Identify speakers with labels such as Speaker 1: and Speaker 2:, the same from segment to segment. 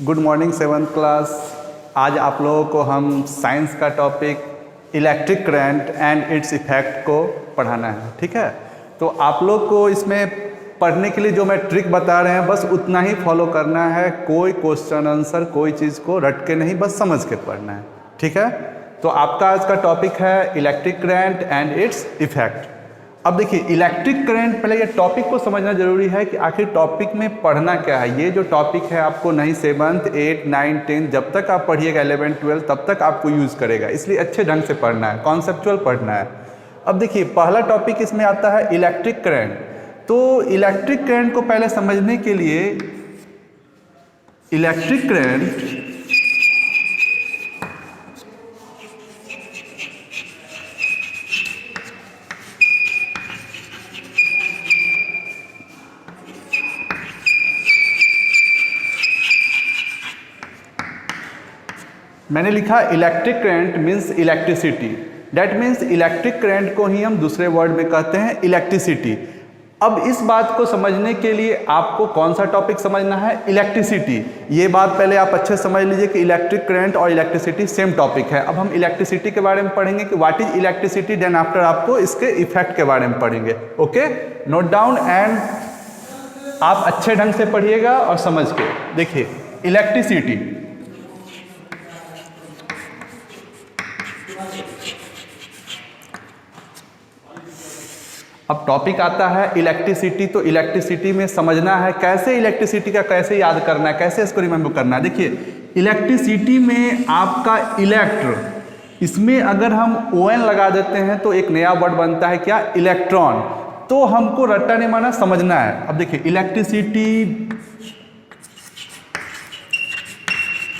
Speaker 1: Good morning 7th class. आज आप लोगों को हम साइंस का topic electric current and its effect को पढ़ाना है, ठीक है। तो आप लोग को इसमें पढ़ने के लिए जो मैं ट्रिक बता रहे हैं बस उतना ही फॉलो करना है। कोई क्वेश्चन आंसर कोई चीज़ को रट के नहीं, बस समझ के पढ़ना है, ठीक है। तो आपका आज का टॉपिक है electric current and its effect. अब देखिए इलेक्ट्रिक करंट, पहले ये टॉपिक को समझना जरूरी है कि आखिर टॉपिक में पढ़ना क्या है। ये जो टॉपिक है आपको नहीं 7th 8 9 10 जब तक आप पढ़िएगा 11 12 तब तक आपको यूज़ करेगा, इसलिए अच्छे ढंग से पढ़ना है, कॉन्सेप्चुअल पढ़ना है। अब देखिए पहला टॉपिक इसमें आता है इलेक्ट्रिक करंट। तो इलेक्ट्रिक करंट को पहले समझने के लिए इलेक्ट्रिक करंट मैंने लिखा electric current means electricity. That means electric current को ही हम दूसरे वर्ड में कहते हैं इलेक्ट्रिसिटी। अब इस बात को समझने के लिए आपको कौन सा टॉपिक समझना है? इलेक्ट्रिसिटी। ये बात पहले आप अच्छे समझ लीजिए कि इलेक्ट्रिक करंट और इलेक्ट्रिसिटी सेम टॉपिक है। अब हम इलेक्ट्रिसिटी के बारे में पढ़ेंगे कि what is electricity, then after आपको इसके इफेक्ट के बारे में पढ़ेंगे। ओके, नोट डाउन एंड आप अच्छे ढंग से पढ़िएगा और समझ के देखिए इलेक्ट्रिसिटी। अब टॉपिक आता है इलेक्ट्रिसिटी। तो इलेक्ट्रिसिटी में समझना है कैसे इलेक्ट्रिसिटी का कैसे याद करना है, कैसे इसको रिमेंबर करना है। देखिए इलेक्ट्रिसिटी में आपका इलेक्ट्र, इसमें अगर हम ON लगा देते हैं तो एक नया वर्ड बनता है क्या? इलेक्ट्रॉन। तो हमको रट्टा नहीं माना, समझना है। अब देखिए इलेक्ट्रिसिटी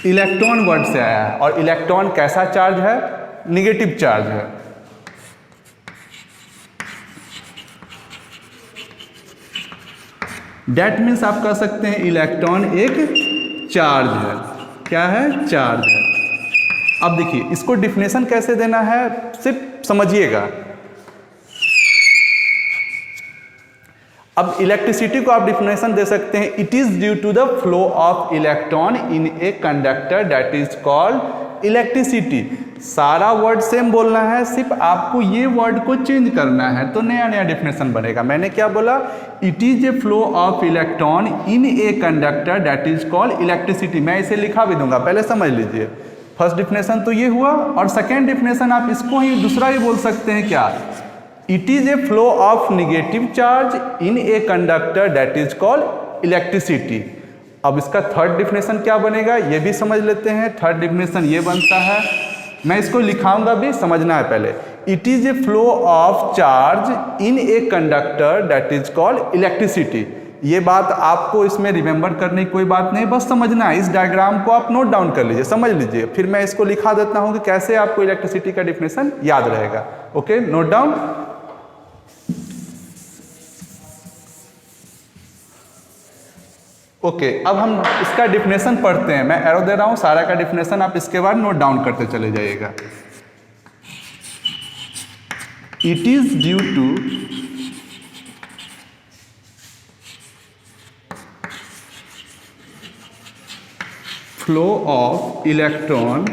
Speaker 1: इलेक्ट्रॉन वर्ड से आया है और इलेक्ट्रॉन कैसा चार्ज है? निगेटिव चार्ज है। डैट मीन्स आप कह सकते हैं इलेक्ट्रॉन एक चार्ज है। क्या है? चार्ज है। अब देखिए इसको डिफिनेशन कैसे देना है सिर्फ समझिएगा। अब इलेक्ट्रिसिटी को आप डिफिनेशन दे सकते हैं, it is due to the flow of electron in a conductor that is called electricity. सारा वर्ड सेम बोलना है, सिर्फ आपको ये वर्ड को चेंज करना है तो नया नया डिफिनेशन बनेगा। मैंने क्या बोला? It is A flow of electron in a conductor that is called electricity. मैं इसे लिखा भी दूंगा, पहले समझ लीजिए। फर्स्ट डिफिनेशन तो ये हुआ और सेकेंड डिफिनेशन आप इसको ही दूसरा ही बोल सकते हैं क्या? It is A flow of negative charge in a conductor that is called electricity. अब इसका थर्ड डिफिनेशन क्या बनेगा ये भी समझ लेते हैं। थर्ड डिफिनेशन ये बनता है, मैं इसको लिखाऊंगा भी, समझना है पहले। It is A flow of charge in a conductor that is called electricity. ये बात आपको इसमें रिमेंबर करने की कोई बात नहीं, बस समझना है। इस डायग्राम को आप नोट डाउन कर लीजिए, समझ लीजिए, फिर मैं इसको लिखा देता हूं कि कैसे आपको इलेक्ट्रिसिटी का डिफिनेशन याद रहेगा। Okay, note down. ओके, अब हम इसका डिफिनेशन पढ़ते हैं। मैं एरो दे रहा हूं, सारा का डिफिनेशन आप इसके बाद नोट डाउन करते चले जाइएगा। It is due to flow of electron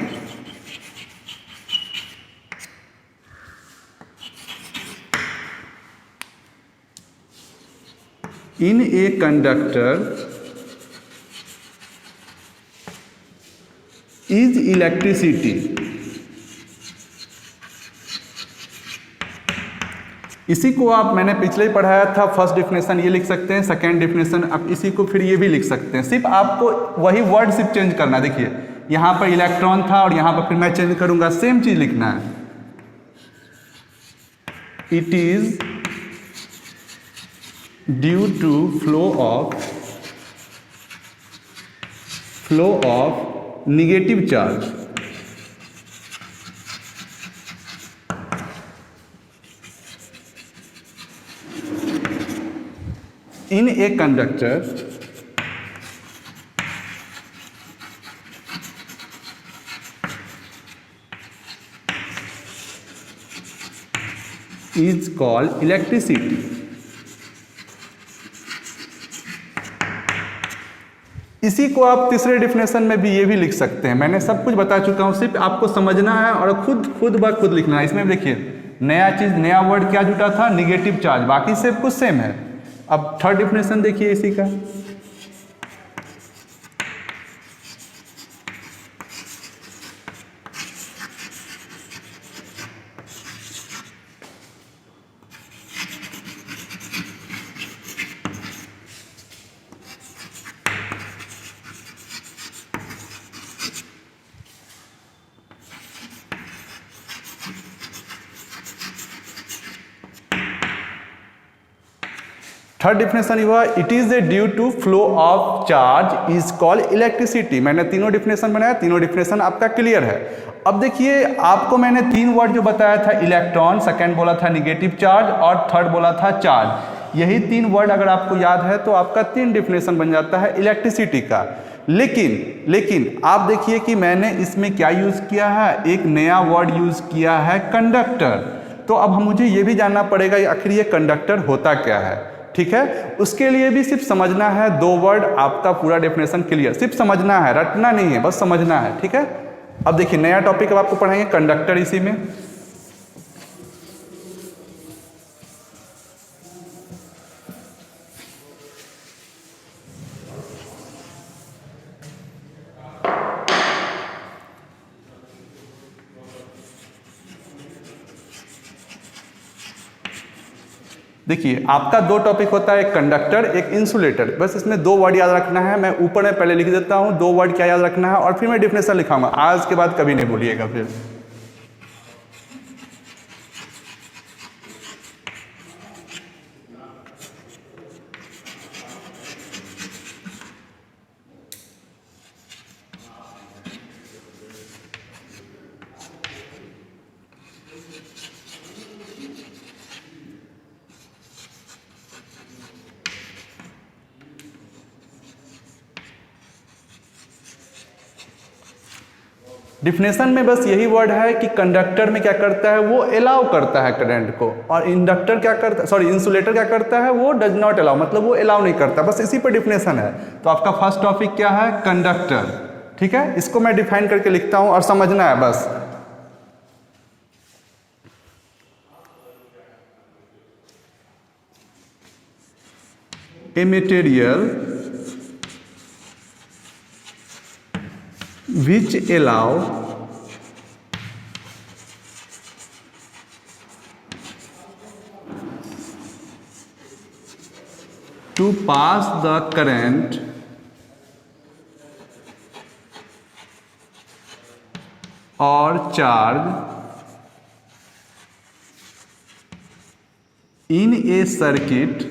Speaker 1: in a conductor is electricity। इसी को आप, मैंने पिछले ही पढ़ाया था, फर्स्ट डिफिनेशन ये लिख सकते हैं, सेकेंड डिफिनेशन आप इसी को फिर ये भी लिख सकते हैं। सिर्फ आपको वही वर्ड सिर्फ चेंज करना। देखिए यहाँ पर इलेक्ट्रॉन था और यहाँ पर फिर मैं चेंज करूंगा, सेम चीज लिखना है। It is due to flow of negative charge in a conductor is called electricity। इसी को आप तीसरे डिफिनेशन में भी ये भी लिख सकते हैं। मैंने सब कुछ बता चुका हूँ, सिर्फ आपको समझना है और खुद ब खुद लिखना है। इसमें देखिए नया चीज़, नया वर्ड क्या जुटा था, निगेटिव चार्ज, बाकी सब कुछ सेम है। अब थर्ड डिफिनेशन देखिए इसी का। थर्ड डिफिनेशन हुआ it is a due to flow of charge is called electricity. मैंने तीनों डिफिनेशन बनाया, तीनों डिफिनेशन आपका क्लियर है। अब देखिए आपको मैंने तीन वर्ड जो बताया था, इलेक्ट्रॉन, सेकंड बोला था निगेटिव चार्ज और थर्ड बोला था चार्ज। यही तीन वर्ड अगर आपको याद है तो आपका तीन डिफिनेशन बन जाता है इलेक्ट्रिसिटी का। लेकिन आप देखिए कि मैंने इसमें क्या यूज किया है, एक नया वर्ड यूज किया है, कंडक्टर। तो अब मुझे ये भी जानना पड़ेगा आखिर ये कंडक्टर होता क्या है। ठीक है, उसके लिए भी सिर्फ समझना है दो वर्ड, आपका पूरा डेफिनेशन क्लियर। सिर्फ समझना है, रटना नहीं है, बस समझना है। ठीक है, अब देखिए नया टॉपिक अब आपको पढ़ाएंगे कंडक्टर। इसी में देखिए आपका दो टॉपिक होता है, एक कंडक्टर, एक इंसुलेटर। बस इसमें दो वर्ड याद रखना है। मैं ऊपर में पहले लिख देता हूं दो वर्ड क्या याद रखना है और फिर मैं डिफिनेशन लिखाऊंगा। आज के बाद कभी नहीं भूलिएगा फिर। डिफिनेशन में बस यही वर्ड है कि कंडक्टर में क्या करता है, वो अलाउ करता है करंट को, और इंडक्टर क्या करता है, सॉरी इंसुलेटर क्या करता है, वो डज नॉट अलाउ, मतलब वो अलाउ नहीं करता। बस इसी पर डिफिनेशन है। तो आपका फर्स्ट टॉपिक क्या है, कंडक्टर। ठीक है, इसको मैं डिफाइन करके लिखता हूं और समझना है बस। ए material which allow to pass the current or charge in a circuit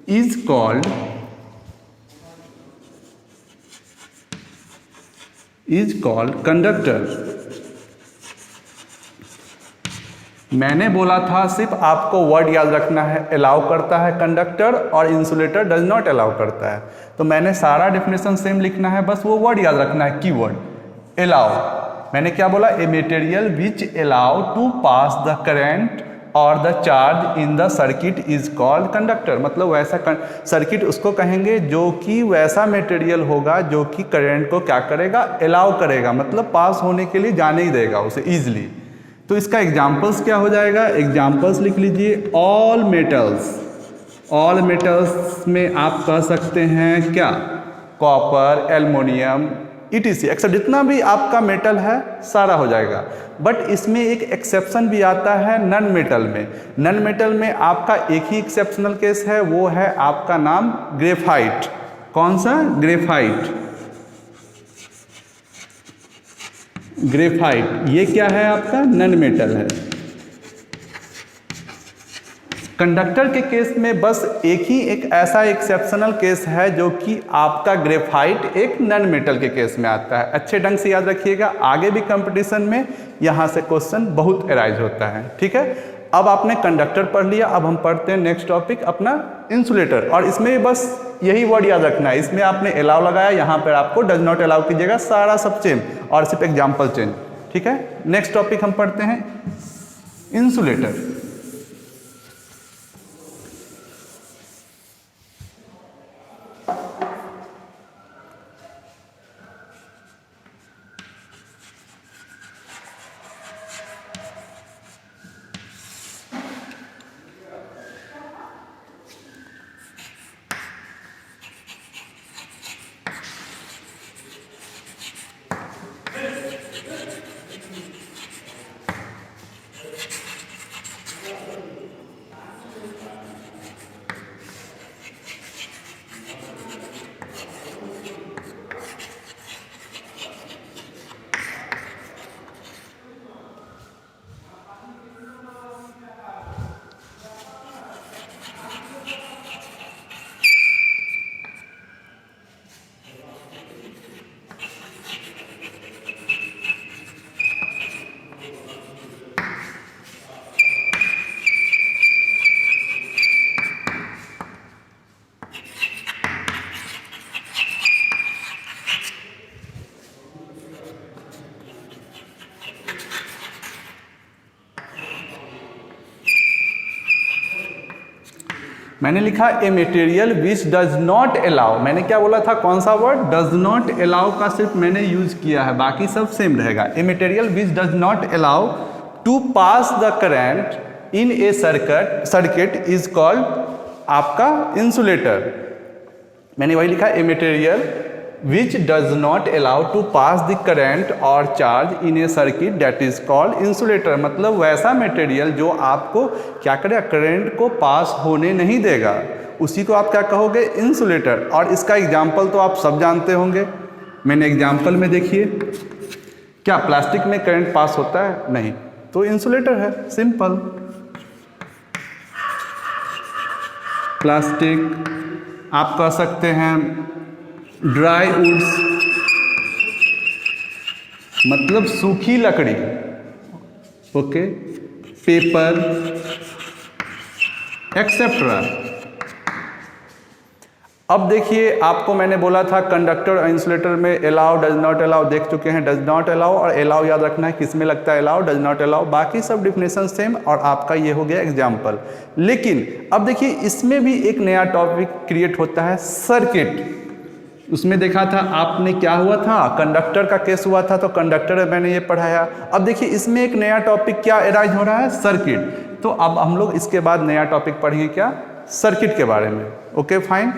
Speaker 1: is called conductor। मैंने बोला था सिर्फ आपको वर्ड याद रखना है, अलाउ करता है कंडक्टर और इंसुलेटर डज नॉट अलाउ करता है। तो मैंने सारा डिफिनेशन सेम लिखना है, बस वो वर्ड याद रखना है, कीवर्ड अलाउ। मैंने क्या बोला, a material which allow to pass the current और the charge in the circuit is called conductor. मतलब वैसा सर्किट उसको कहेंगे जो कि वैसा मटेरियल होगा जो कि करंट को क्या करेगा, अलाउ करेगा, मतलब पास होने के लिए जाने ही देगा उसे ईजिली। तो इसका एग्जाम्पल्स क्या हो जाएगा, एग्जाम्पल्स लिख लीजिए। ऑल मेटल्स में आप कह सकते हैं क्या, कॉपर, एल्युमिनियम, ETC, एक्सेप्ट जितना भी आपका मेटल है सारा हो जाएगा। बट इसमें एक एक्सेप्शन भी आता है नन मेटल में। नन मेटल में आपका एक ही एक्सेप्शनल केस है, वो है आपका नाम ग्रेफाइट। कौन सा, ग्रेफाइट। ये क्या है, आपका नन मेटल है। कंडक्टर के केस में बस एक ऐसा एक्सेप्शनल केस है जो कि आपका ग्रेफाइट एक नन मेटल के केस में आता है। अच्छे ढंग से याद रखिएगा, आगे भी कंपटीशन में यहाँ से क्वेश्चन बहुत अराइज होता है। ठीक है, अब आपने कंडक्टर पढ़ लिया, अब हम पढ़ते हैं नेक्स्ट टॉपिक अपना इंसुलेटर। और इसमें बस यही वर्ड याद रखना है, इसमें आपने अलाउ लगाया, यहाँ पर आपको डज नॉट अलाउ कीजिएगा, सारा सब चेंज और सिर्फ एग्जाम्पल चेंज। ठीक है, नेक्स्ट टॉपिक हम पढ़ते हैं इंसुलेटर। मैंने लिखा a material which does not allow, मैंने क्या बोला था, कौन सा वर्ड, डज नॉट अलाउ का सिर्फ मैंने यूज किया है, बाकी सब सेम रहेगा। A material which does not allow to pass the current in a circuit is called आपका इंसुलेटर। मैंने वही लिखा, a material which does not allow to pass the current or charge in a circuit that is called insulator। मतलब वैसा material जो आपको क्या करेगा, करंट को पास होने नहीं देगा, उसी को आप क्या कहोगे, इंसुलेटर। और इसका एग्जाम्पल तो आप सब जानते होंगे, मैंने एग्जाम्पल में देखिए, क्या प्लास्टिक में करंट पास होता है, नहीं, तो इंसुलेटर है, सिंपल। प्लास्टिक आप कह सकते हैं, ड्राई वुड्स मतलब सूखी लकड़ी, ओके, पेपर एक्सेट्रा। अब देखिए, आपको मैंने बोला था कंडक्टर और इंसुलेटर में अलाउ डज नॉट अलाउ देख चुके हैं, डज नॉट अलाउ और अलाउ याद रखना है किस में लगता है, अलाउ डज नॉट अलाउ, बाकी सब डिफिनेशन सेम, और आपका ये हो गया एग्जाम्पल। लेकिन अब देखिए, इसमें भी एक नया टॉपिक क्रिएट होता है, सर्किट। उसमें देखा था आपने क्या हुआ था, कंडक्टर का केस हुआ था, तो कंडक्टर में मैंने ये पढ़ाया। अब देखिए, इसमें एक नया टॉपिक क्या एराइज हो रहा है, सर्किट। तो अब हम लोग इसके बाद नया टॉपिक पढ़ेंगे, क्या, सर्किट के बारे में। Okay fine.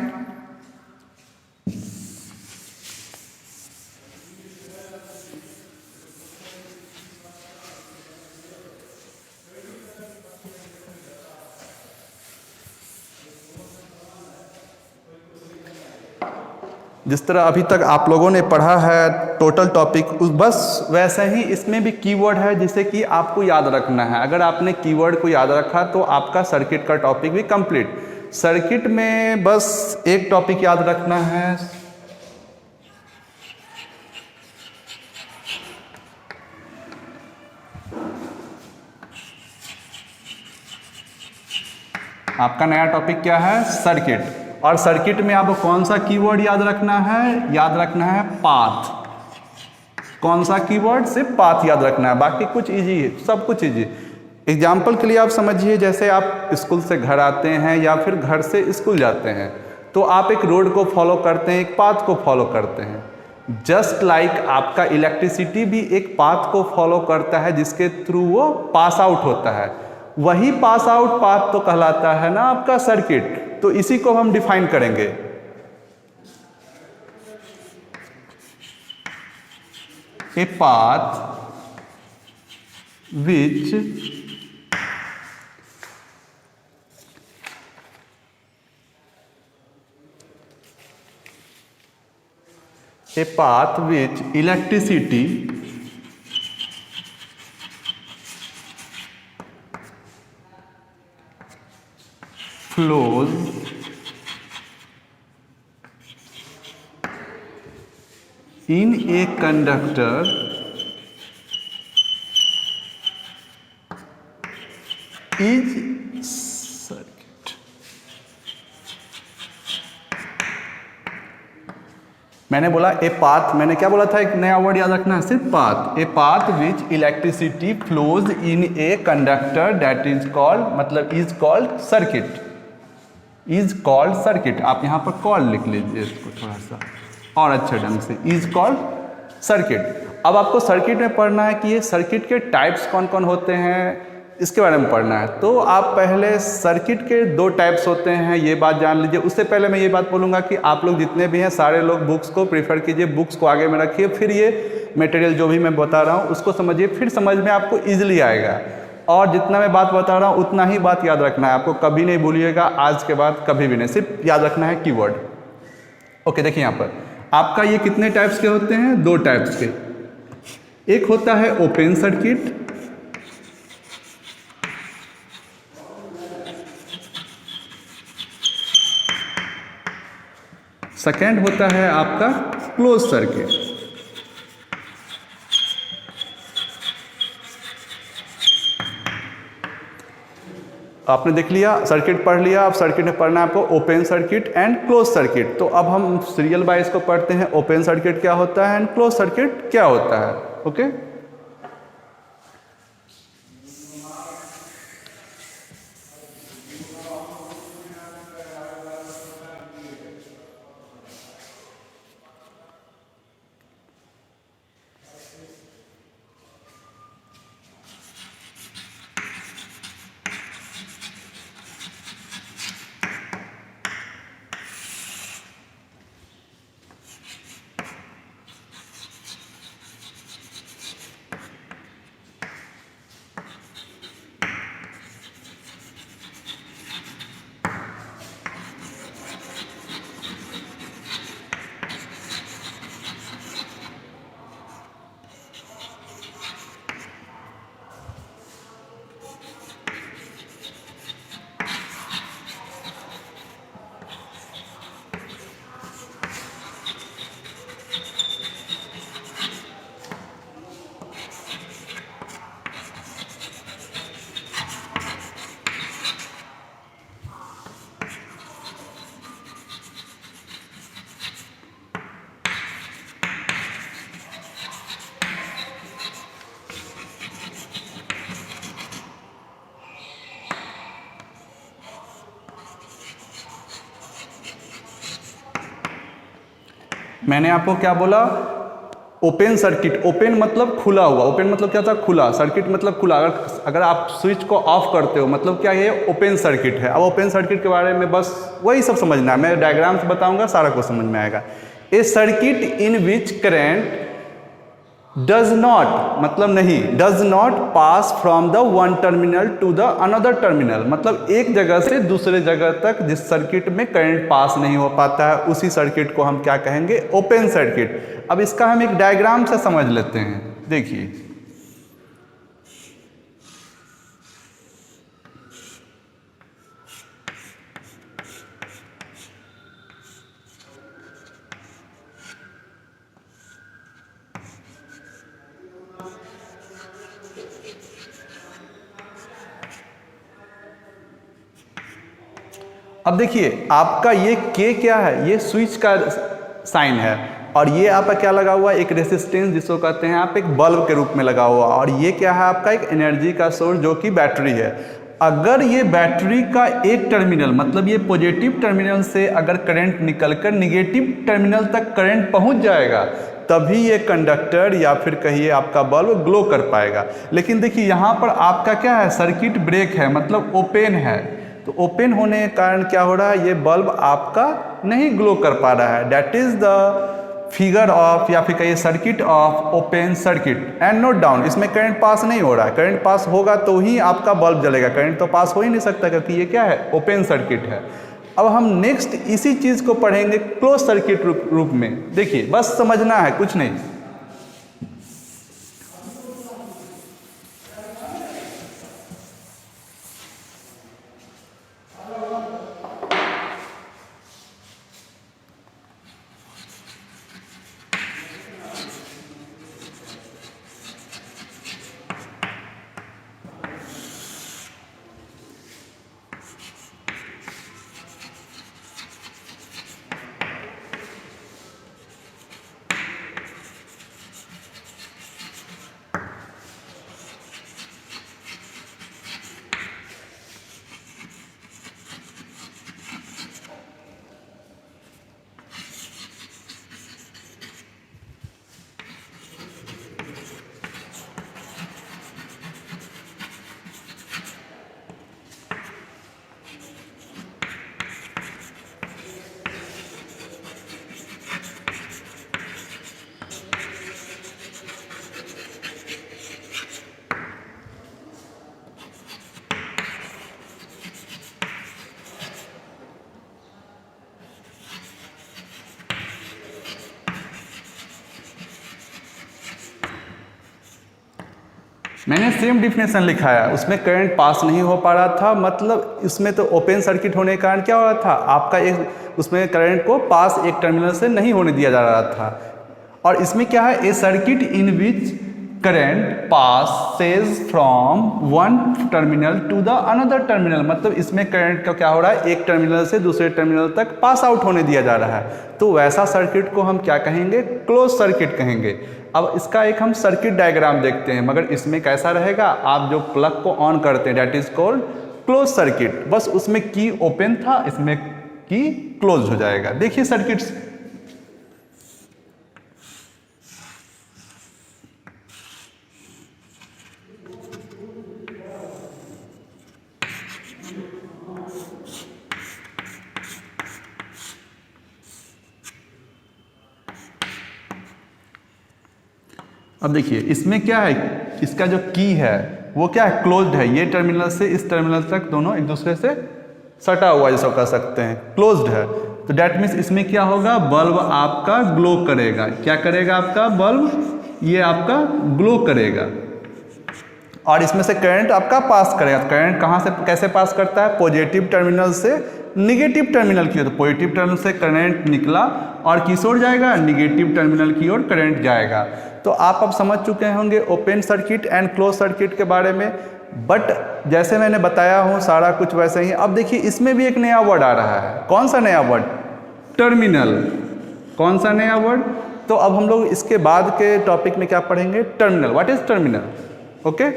Speaker 1: जिस तरह अभी तक आप लोगों ने पढ़ा है टोटल टॉपिक, बस वैसे ही इसमें भी कीवर्ड है जिसे कि आपको याद रखना है। अगर आपने कीवर्ड को याद रखा तो आपका सर्किट का टॉपिक भी कंप्लीट। सर्किट में बस एक टॉपिक याद रखना है, आपका नया टॉपिक क्या है, सर्किट। और सर्किट में आपको कौन सा कीवर्ड याद रखना है, याद रखना है पाथ। कौन सा कीवर्ड, सिर्फ पाथ याद रखना है, बाकी कुछ इजी है, सब कुछ इजी। एग्जाम्पल के लिए आप समझिए, जैसे आप स्कूल से घर आते हैं या फिर घर से स्कूल जाते हैं, तो आप एक रोड को फॉलो करते हैं, एक पाथ को फॉलो करते हैं। जस्ट लाइक आपका इलेक्ट्रिसिटी भी एक पाथ को फॉलो करता है जिसके थ्रू वो पास आउट होता है, वही पास आउट पाथ तो कहलाता है ना आपका सर्किट। तो इसी को हम डिफाइन करेंगे। ए path which electricity flows in a conductor is circuit। मैंने बोला ए पाथ, मैंने क्या बोला था, एक नया वर्ड याद रखना है सिर्फ path. A path which electricity flows in a conductor that is called, मतलब is called circuit, is called circuit. आप यहाँ पर कॉल्ड लिख लीजिए इसको थोड़ा सा और अच्छे ढंग से, इज कॉल्ड सर्किट। अब आपको सर्किट में पढ़ना है कि ये सर्किट के टाइप्स कौन कौन होते हैं, इसके बारे में पढ़ना है। तो आप पहले सर्किट के दो टाइप्स होते हैं, ये बात जान लीजिए। उससे पहले मैं ये बात बोलूँगा कि आप लोग जितने भी हैं सारे लोग बुक्स को प्रीफर कीजिए, बुक्स को आगे में रखिए, फिर ये मटेरियल जो भी मैं बता रहा हूँ उसको समझिए, फिर समझ में आपको ईजिली आएगा। और जितना मैं बात बता रहा हूँ उतना ही बात याद रखना है आपको, कभी नहीं भूलिएगा, आज के बाद कभी भी नहीं, सिर्फ याद रखना है कीवर्ड। ओके, देखिए यहाँ पर आपका ये कितने टाइप्स के होते हैं, दो टाइप्स के। एक होता है ओपन सर्किट, सेकेंड होता है आपका क्लोज सर्किट। आपने देख लिया, सर्किट पढ़ लिया। अब सर्किट में पढ़ना है आपको open circuit and close circuit. तो अब हम सीरियल वाइज को पढ़ते हैं, ओपन सर्किट क्या होता है एंड क्लोज सर्किट क्या होता है। ओके, मैंने आपको क्या बोला, ओपन सर्किट। ओपन मतलब खुला हुआ, ओपन मतलब क्या था, खुला। सर्किट मतलब खुला। अगर आप स्विच को ऑफ करते हो मतलब क्या, ये ओपन सर्किट है। अब ओपन सर्किट के बारे में बस वही सब समझना है, मैं डायग्राम से बताऊंगा, सारा कुछ समझ में आएगा। A circuit in which current does not, मतलब नहीं, does not pass from the one terminal to the another terminal, मतलब एक जगह से दूसरे जगह तक जिस सर्किट में करंट पास नहीं हो पाता है उसी सर्किट को हम क्या कहेंगे, ओपन सर्किट। अब इसका हम एक डायग्राम से समझ लेते हैं, देखिए। अब देखिए आपका ये के क्या है, ये स्विच का साइन है, और ये आपका क्या लगा हुआ है, एक रेसिस्टेंस जिसको कहते हैं आप एक बल्ब के रूप में लगा हुआ, और ये क्या है आपका एक एनर्जी का सोर्स जो कि बैटरी है। अगर ये बैटरी का एक टर्मिनल, मतलब ये पॉजिटिव टर्मिनल से अगर करंट निकलकर निगेटिव टर्मिनल तक करंट पहुंच जाएगा तभी ये कंडक्टर या फिर कहिए आपका बल्ब ग्लो कर पाएगा। लेकिन देखिए यहाँ पर आपका क्या है, सर्किट ब्रेक है, मतलब ओपन है। तो ओपन होने के कारण क्या हो रहा है, ये बल्ब आपका नहीं ग्लो कर पा रहा है। That is the figure of, या फिर कहिए circuit of open circuit. And note down, इसमें करंट पास नहीं हो रहा है, करंट पास होगा तो ही आपका बल्ब जलेगा, करंट तो पास हो ही नहीं सकता क्योंकि ये क्या है, ओपन सर्किट है। अब हम नेक्स्ट इसी चीज़ को पढ़ेंगे क्लोज सर्किट रूप में। देखिए बस समझना है, कुछ नहीं। मैंने सेम डिफिनेशन लिखा है, उसमें करंट पास नहीं हो पा रहा था, मतलब इसमें तो ओपन सर्किट होने के कारण क्या हो रहा था, आपका एक उसमें करंट को पास एक टर्मिनल से नहीं होने दिया जा रहा था। और इसमें क्या है, a circuit in which current passes from one terminal to the another terminal, मतलब इसमें करंट का क्या हो रहा है, एक टर्मिनल से दूसरे टर्मिनल तक पास आउट होने दिया जा रहा है। तो वैसा सर्किट को हम क्या कहेंगे, क्लोज सर्किट कहेंगे। अब इसका एक हम सर्किट डायग्राम देखते हैं, मगर इसमें कैसा रहेगा, आप जो प्लग को ऑन करते हैं that is called close circuit, बस उसमें की ओपन था, इसमें की क्लोज हो जाएगा। देखिए सर्किट्स, अब देखिए इसमें क्या है, इसका जो की है वो क्या है, क्लोज्ड है। ये टर्मिनल से इस टर्मिनल तक दोनों एक दूसरे से सटा हुआ जिसको कह सकते हैं, क्लोज्ड है। तो डैट मीन्स इसमें क्या होगा, बल्ब आपका ग्लो करेगा। क्या करेगा आपका बल्ब, ये आपका ग्लो करेगा। और इसमें से करंट आपका पास करेगा। करंट कहाँ से कैसे पास करता है, पॉजिटिव टर्मिनल से निगेटिव टर्मिनल की ओर। तो पॉजिटिव टर्मिनल से करंट निकला और किस ओर जाएगा, निगेटिव टर्मिनल की ओर करंट जाएगा। तो आप अब समझ चुके होंगे open circuit and close circuit के बारे में। बट जैसे मैंने बताया हूँ सारा कुछ वैसे ही। अब देखिए इसमें भी एक नया वर्ड आ रहा है। कौन सा नया वर्ड, टर्मिनल। कौन सा नया वर्ड, तो अब हम लोग इसके बाद के टॉपिक में क्या पढ़ेंगे, terminal. What is terminal, okay.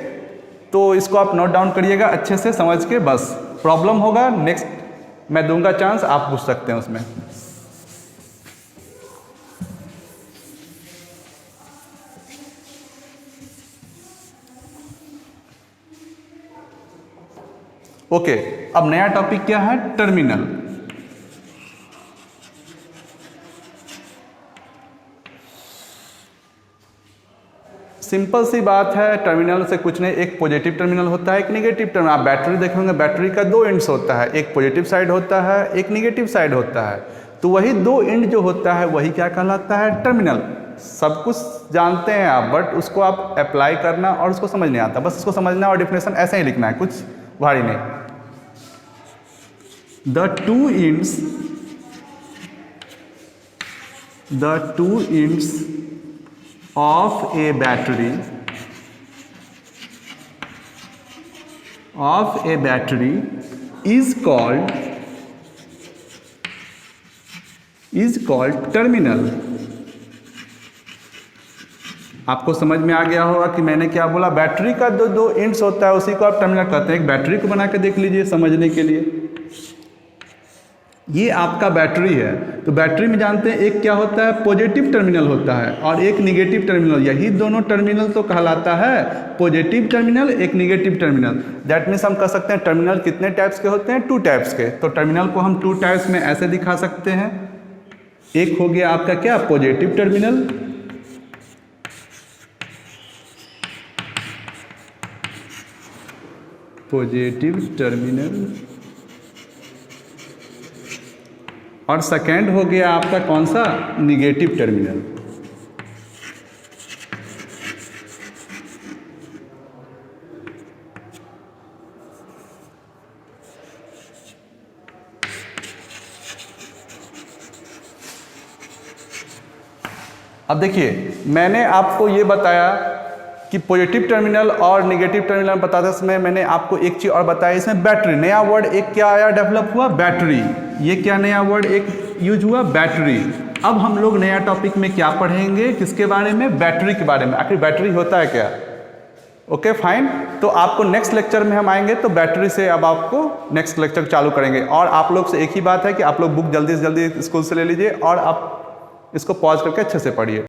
Speaker 1: तो इसको आप नोट डाउन करिएगा अच्छे से समझ के, बस प्रॉब्लम होगा नेक्स्ट मैं दूंगा चांस, आप पूछ सकते हैं उसमें। ओके, अब नया टॉपिक क्या है, टर्मिनल। सिंपल सी बात है, टर्मिनल से कुछ नहीं, एक पॉजिटिव टर्मिनल होता है, एक नेगेटिव टर्मिनल। आप बैटरी देखेंगे, बैटरी का दो एंड्स होता है, एक पॉजिटिव साइड होता है, एक नेगेटिव साइड होता है। तो वही दो एंड जो होता है वही क्या कहलाता है, टर्मिनल। सब कुछ जानते हैं आप, बट उसको आप अप्लाई करना और उसको समझ नहीं आता, बस उसको समझना और डिफिनेशन ऐसे ही लिखना है, कुछ भारी नहीं। The two ends of a battery is called terminal। आपको समझ में आ गया होगा कि मैंने क्या बोला, बैटरी का दो एंड्स होता है, उसी को आप टर्मिनल कहते हैं। एक बैटरी को बना के देख लीजिए समझने के लिए। ये आपका बैटरी है, तो बैटरी में जानते हैं एक क्या होता है, पॉजिटिव टर्मिनल होता है और एक निगेटिव टर्मिनल। यही दोनों टर्मिनल तो कहलाता है पॉजिटिव टर्मिनल, एक निगेटिव टर्मिनल। दैट मीन्स हम कह सकते हैं टर्मिनल कितने टाइप्स के होते हैं, टू टाइप्स के। तो टर्मिनल को हम टू टाइप्स में ऐसे दिखा सकते हैं। एक हो गया आपका क्या, पॉजिटिव टर्मिनल, और सेकेंड हो गया आपका कौन सा, निगेटिव टर्मिनल। अब देखिए मैंने आपको ये बताया कि पॉजिटिव टर्मिनल और नेगेटिव टर्मिनल बताते समय मैंने आपको एक चीज़ और बताया, इसमें बैटरी, नया वर्ड एक क्या आया, डेवलप हुआ, बैटरी। ये क्या नया वर्ड एक यूज हुआ, बैटरी। अब हम लोग नया टॉपिक में क्या पढ़ेंगे, किसके बारे में, बैटरी के बारे में। आखिर बैटरी होता है क्या, ओके फाइन। तो आपको नेक्स्ट लेक्चर में हम आएंगे तो बैटरी से अब आपको नेक्स्ट लेक्चर चालू करेंगे। और आप लोग से एक ही बात है कि आप लोग बुक जल्दी से जल्दी स्कूल से ले लीजिए और आप इसको पॉज करके अच्छे से पढ़िए।